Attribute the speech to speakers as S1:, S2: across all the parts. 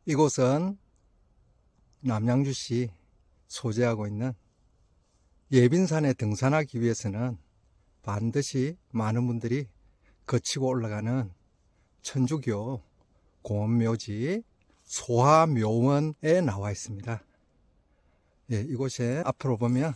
S1: 이곳은 남양주시 소재하고 있는 예빈산에 등산하기 위해서는 반드시 많은 분들이 거치고 올라가는 천주교 공원묘지 소화묘원에 나와 있습니다. 예, 이곳에 앞으로 보면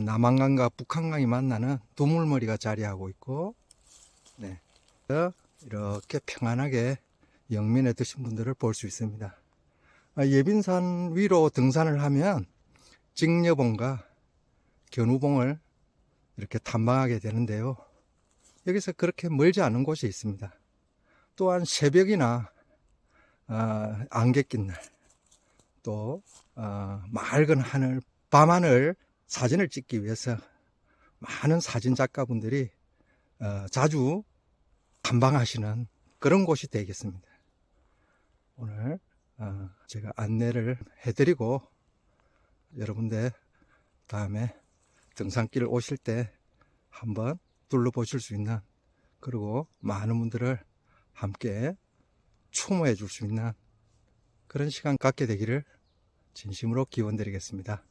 S1: 남한강과 북한강이 만나는 두물머리가 자리하고 있고, 네, 이렇게 평안하게 영민해 드신 분들을 볼 수 있습니다. 예빈산 위로 등산을 하면 직녀봉과 견우봉을 이렇게 탐방하게 되는데요. 여기서 그렇게 멀지 않은 곳이 있습니다. 또한 새벽이나 안개 낀 날, 또 맑은 하늘, 밤하늘 사진을 찍기 위해서 많은 사진 작가분들이 자주 탐방하시는 그런 곳이 되겠습니다. 오늘 제가 안내를 해드리고 여러분들 다음에 등산길 오실 때 한번 둘러보실 수 있는, 그리고 많은 분들을 함께 추모해 줄 수 있는 그런 시간 갖게 되기를 진심으로 기원드리겠습니다.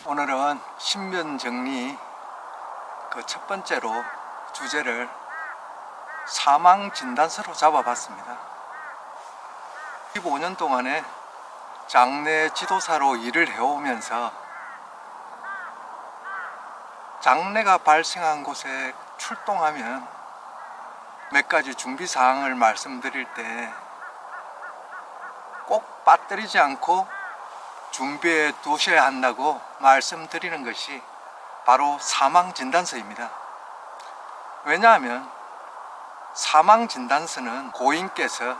S1: 오늘은 신변정리 그 첫 번째로 주제를 사망진단서로 잡아봤습니다. 15년 동안에 장례 지도사로 일을 해오면서 장례가 발생한 곳에 출동하면 몇 가지 준비사항을 말씀드릴 때 꼭 빠뜨리지 않고 준비해 두셔야 한다고 말씀드리는 것이 바로 사망진단서입니다. 왜냐하면 사망진단서는 고인께서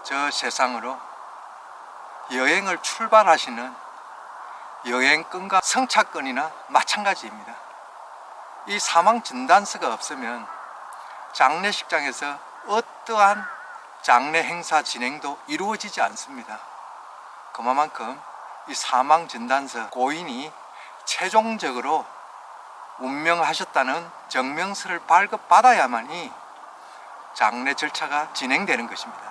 S1: 저 세상으로 여행을 출발하시는 여행권과 승차권이나 마찬가지입니다. 이 사망진단서가 없으면 장례식장에서 어떠한 장례 행사 진행도 이루어지지 않습니다. 그만큼 이 사망진단서, 고인이 최종적으로 운명하셨다는 증명서를 발급받아야만이 장례 절차가 진행되는 것입니다.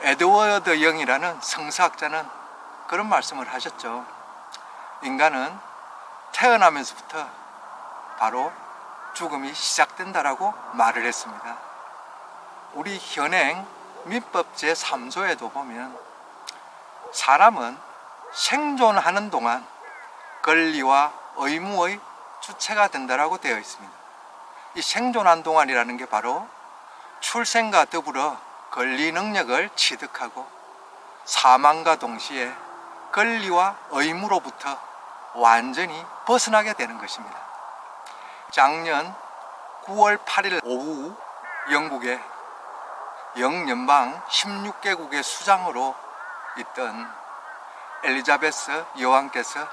S1: 에드워드 영이라는 성서학자는 그런 말씀을 하셨죠. 인간은 태어나면서부터 바로 죽음이 시작된다라고 말을 했습니다. 우리 현행 민법 제3조에도 보면 사람은 생존하는 동안 권리와 의무의 주체가 된다라고 되어 있습니다. 이 생존한 동안이라는 게 바로 출생과 더불어 권리 능력을 취득하고 사망과 동시에 권리와 의무로부터 완전히 벗어나게 되는 것입니다. 작년 9월 8일 오후 영국의 영연방 16개국의 수장으로 있던 엘리자베스 여왕께서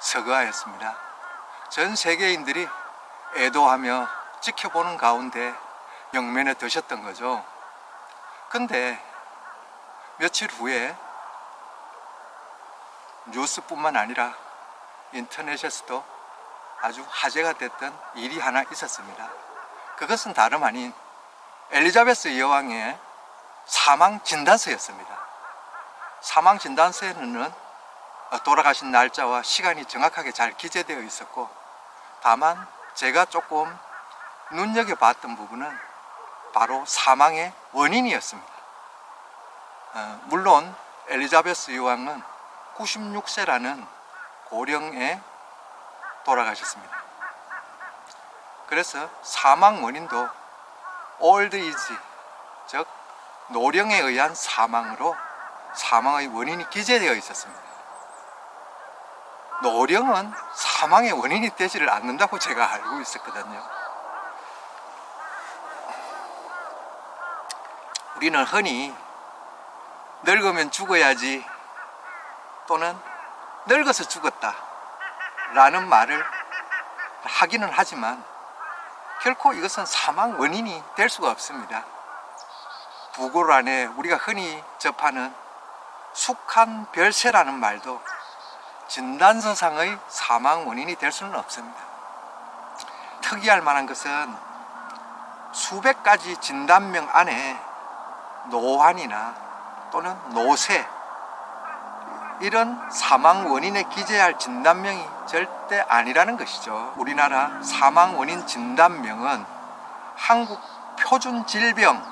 S1: 서거하였습니다. 전 세계인들이 애도하며 지켜보는 가운데 영면에 드셨던 거죠. 근데 며칠 후에 뉴스뿐만 아니라 인터넷에서도 아주 화제가 됐던 일이 하나 있었습니다. 그것은 다름 아닌 엘리자베스 여왕의 사망진단서였습니다. 사망진단서에는 돌아가신 날짜와 시간이 정확하게 잘 기재되어 있었고, 다만 제가 조금 눈여겨봤던 부분은 바로 사망의 원인이었습니다. 물론 엘리자베스 여왕은 96세라는 고령에 돌아가셨습니다. 그래서 사망 원인도 올드 이지, 즉 노령에 의한 사망으로 사망의 원인이 기재되어 있었습니다. 노령은 사망의 원인이 되지를 않는다고 제가 알고 있었거든요. 우리는 흔히 늙으면 죽어야지 또는 늙어서 죽었다 라는 말을 하기는 하지만 결코 이것은 사망 원인이 될 수가 없습니다. 부고란에 우리가 흔히 접하는 숙한별세라는 말도 진단서상의 사망 원인이 될 수는 없습니다. 특이할 만한 것은 수백 가지 진단명 안에 노환이나 또는 노쇠 이런 사망 원인에 기재할 진단명이 절대 아니라는 것이죠. 우리나라 사망 원인 진단명은 한국 표준 질병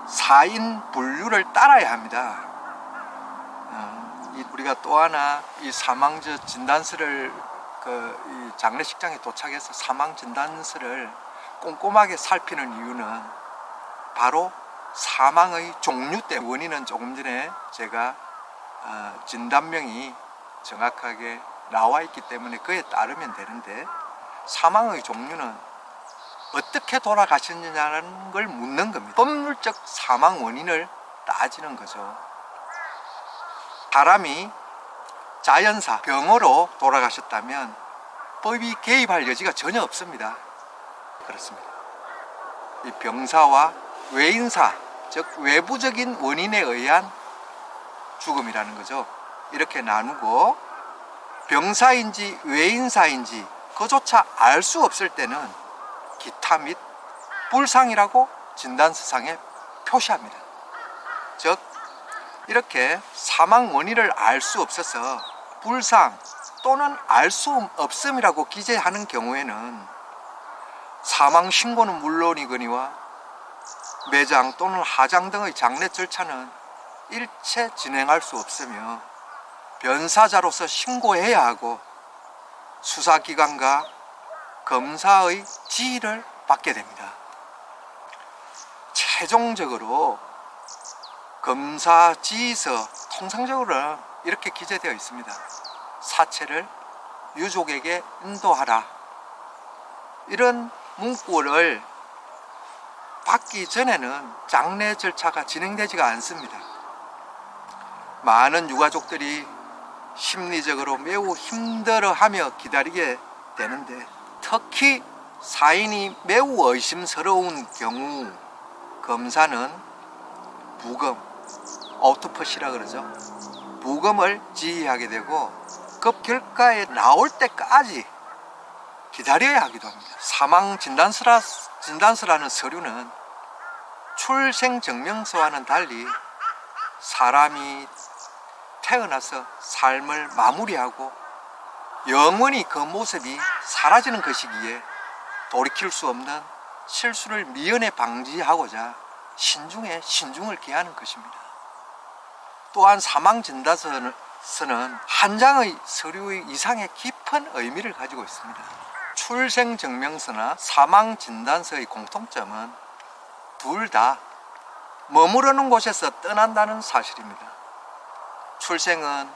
S1: 4인 분류를 따라야 합니다. 우리가 또 하나 이 사망저 진단서를 이 장례식장에 도착해서 사망 진단서를 꼼꼼하게 살피는 이유는 바로 사망의 종류 때문에. 원인은 조금 전에 제가 진단명이 정확하게 나와 있기 때문에 그에 따르면 되는데, 사망의 종류는 어떻게 돌아가셨느냐는 걸 묻는 겁니다. 법률적 사망 원인을 따지는 거죠. 사람이 자연사, 병으로 돌아가셨다면 법이 개입할 여지가 전혀 없습니다. 그렇습니다. 이 병사와 외인사, 즉 외부적인 원인에 의한 죽음이라는 거죠. 이렇게 나누고 병사인지 외인사인지 그조차 알 수 없을 때는 기타 및 불상이라고 진단서상에 표시합니다. 즉 이렇게 사망 원인을 알 수 없어서 불상 또는 알 수 없음이라고 기재하는 경우에는 사망 신고는 물론이거니와 매장 또는 하장 등의 장례 절차는 일체 진행할 수 없으며 변사자로서 신고해야 하고 수사기관과 검사의 지휘를 받게 됩니다. 최종적으로 검사 지휘서 통상적으로는 이렇게 기재되어 있습니다. 사체를 유족에게 인도하라. 이런 문구를 받기 전에는 장례 절차가 진행되지가 않습니다. 많은 유가족들이 심리적으로 매우 힘들어하며 기다리게 되는데, 특히 사인이 매우 의심스러운 경우 검사는 부검, 오토퍼시라 그러죠. 부검을 지휘하게 되고 그 결과에 나올 때까지 기다려야 하기도 합니다. 사망 진단서라는 서류는 출생증명서와는 달리 사람이 태어나서 삶을 마무리하고 영원히 그 모습이 사라지는 것이기에 돌이킬 수 없는 실수를 미연에 방지하고자 신중에 신중을 기하는 것입니다. 또한 사망 진단서는 한 장의 서류 이상의 깊은 의미를 가지고 있습니다. 출생증명서나 사망 진단서의 공통점은 둘 다 머무르는 곳에서 떠난다는 사실입니다. 출생은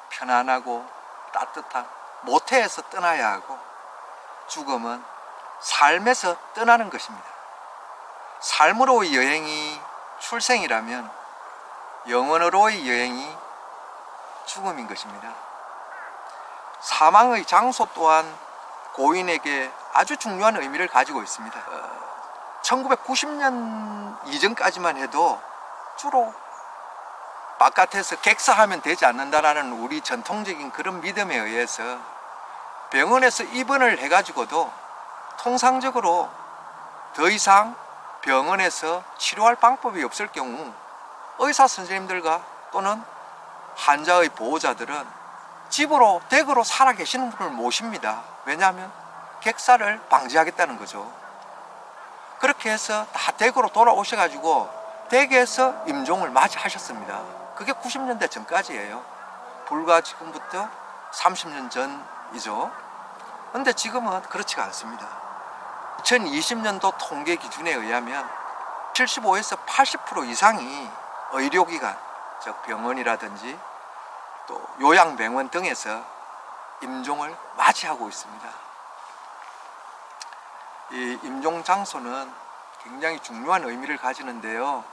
S1: 편안하고 따뜻한 모태에서 떠나야 하고, 죽음은 삶에서 떠나는 것입니다. 삶으로의 여행이 출생이라면 영원으로의 여행이 죽음인 것입니다. 사망의 장소 또한 고인에게 아주 중요한 의미를 가지고 있습니다. 1990년 이전까지만 해도 주로 바깥에서 객사하면 되지 않는다라는 우리 전통적인 그런 믿음에 의해서 병원에서 입원을 해가지고도 통상적으로 더 이상 병원에서 치료할 방법이 없을 경우 의사 선생님들과 또는 환자의 보호자들은 집으로 댁으로 살아계시는 분을 모십니다. 왜냐하면 객사를 방지하겠다는 거죠. 그렇게 해서 다 댁으로 돌아오셔가지고 댁에서 임종을 맞이하셨습니다. 그게 90년대 전까지예요. 불과 지금부터 30년 전이죠. 근데 지금은 그렇지가 않습니다. 2020년도 통계 기준에 의하면 75에서 80% 이상이 의료기관, 즉 병원이라든지 또 요양병원 등에서 임종을 맞이하고 있습니다. 이 임종 장소는 굉장히 중요한 의미를 가지는데요.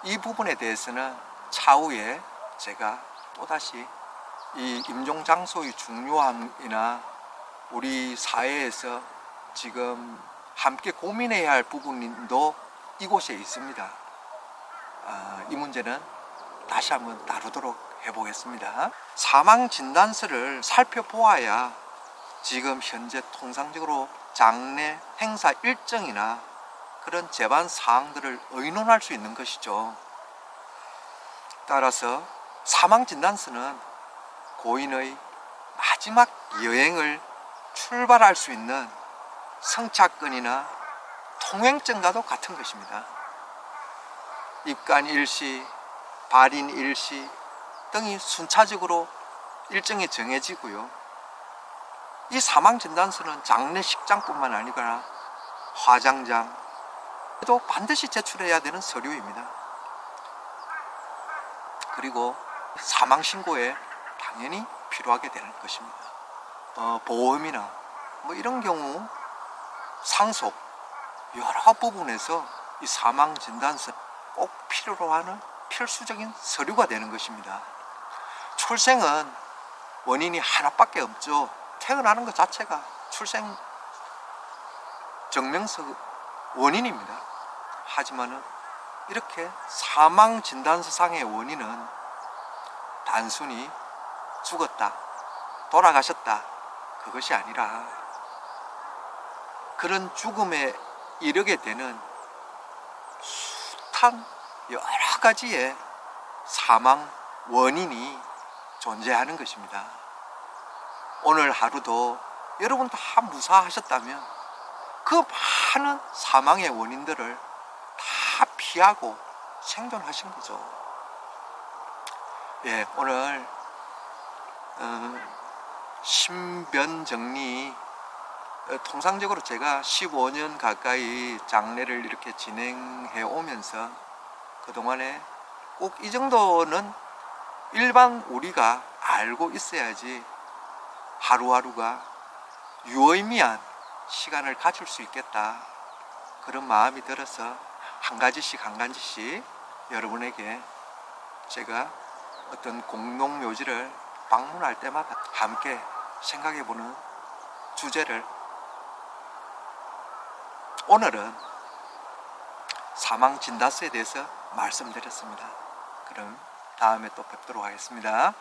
S1: 이 부분에 대해서는 차후에 제가 또다시 이 임종 장소의 중요함이나 우리 사회에서 지금 함께 고민해야 할 부분도 이곳에 있습니다. 이 문제는 다시 한번 다루도록 해보겠습니다. 사망 진단서를 살펴보아야 지금 현재 통상적으로 장례 행사 일정이나 그런 재반 사항들을 의논할 수 있는 것이죠. 따라서 사망 진단서는 고인의 마지막 여행을 출발할 수 있는 승차권이나 통행증과도 같은 것입니다. 입관 일시, 발인 일시 등이 순차적으로 일정이 정해지고요. 이 사망 진단서는 장례식장뿐만 아니라 화장장에도 반드시 제출해야 되는 서류입니다. 그리고 사망 신고에 당연히 필요하게 되는 것입니다. 보험이나 이런 경우 상속 여러 부분에서 이 사망 진단서 꼭 필요로 하는 필수적인 서류가 되는 것입니다. 출생은 원인이 하나밖에 없죠. 태어나는 것 자체가 출생 증명서 원인입니다. 하지만은 이렇게 사망 진단서상의 원인은 단순히 죽었다, 돌아가셨다, 그것이 아니라 그런 죽음에 이르게 되는 숱한 여러 가지의 사망 원인이 존재하는 것입니다. 오늘 하루도 여러분 다 무사하셨다면 그 많은 사망의 원인들을 다 피하고 생존하신 거죠. 예, 오늘 신변정리, 통상적으로 제가 15년 가까이 장례를 이렇게 진행해 오면서 그동안에 꼭 이 정도는 일반 우리가 알고 있어야지 하루하루가 유의미한 시간을 가질 수 있겠다, 그런 마음이 들어서 한 가지씩 여러분에게 제가 어떤 공동묘지를 방문할 때마다 함께 생각해보는 주제를, 오늘은 사망진단서에 대해서 말씀드렸습니다. 그럼 다음에 또 뵙도록 하겠습니다.